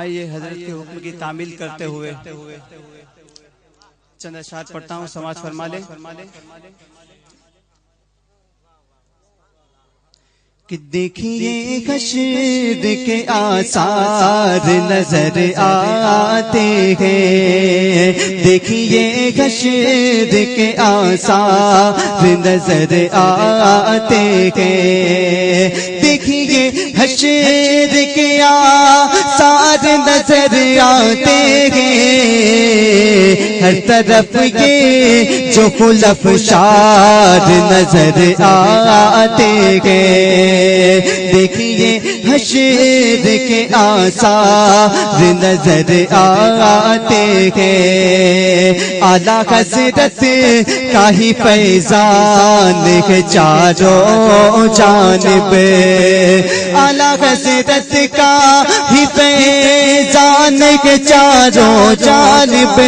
آئیے حضرت کے حکم کی تعمیل کرتے ہوئے چند اشعار پڑھتا ہوں، سماعت فرما لیں۔ کہ دیکھیے حشر کے آثار نظر آتے ہیں، دیکھیے حشر کے آثار نظر آتے ہیں، دیکھیے حشر کے آثار نظر آتے ہیں، ہر طرف یہ جو خلف شار نظر آتے ہیں، دیکھیے حشر کے آثار نظر آتے ہیں، اعلیٰ حضرت کا ہی فیضان ہے چاروں جانب، اعلیٰ حضرت کا ہی فیضان ہے چاروں جانب،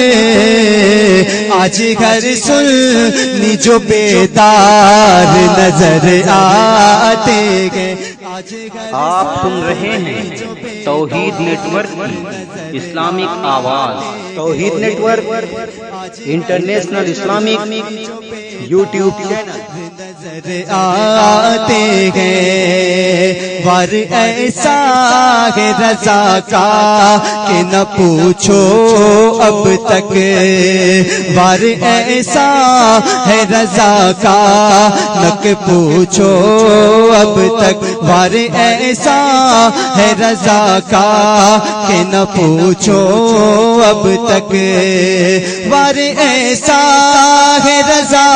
آج گھر سنی جو بیدار نظر آتے ہیں۔ آپ سن رہے ہیں توحید نیٹ ورک کی اسلامک آواز، Tauheed net international Islamic YouTube channel. نظر آتے ہیں وار ایسا ہے رضا کا کہ نہ پوچھو اب تک، وار ایسا ہے رضا کا نہ پوچھو اب تک، وار ایسا ہے رضا کا کہ نہ پوچھو اب تک، وار ایسا ہے رضا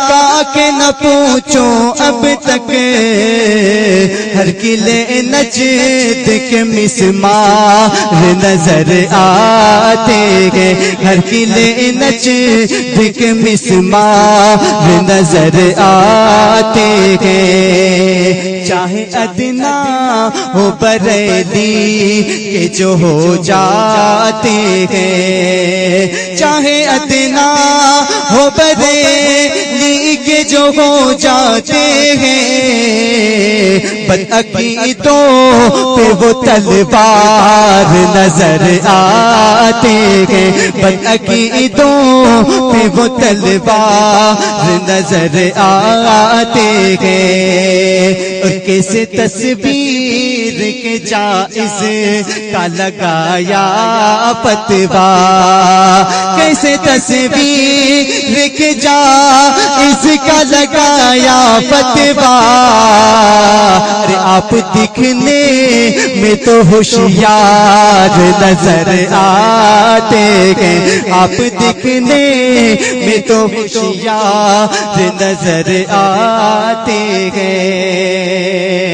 کا کہ نہ پوچھو اب تک، ہر قلعے نجد کے مسمار نظر آتے ہیں، ہر قلعے نجد کے مسمار نظر آتے ہیں، چاہے ادنا ہو بریلی کے جو ہو جاتے ہیں، چاہے ادنا ہو بریلی کے جو ہو جاتے ہیں، بدعقیدوں پہ وہ تلوار نظر آتے ہیں، بدعقیدوں پہ وہ تلوار نظر آتے ہیں، اور کیسے تصویر کے جائز کا لگایا فتوا، کیسے تصویر کے جائز کا لگایا فتوا، ارے آپ دکھنے میں تو ہوشیار نظر آتے ہیں، آپ دکھنے میں تو ہوشیار نظر آتے ہیں۔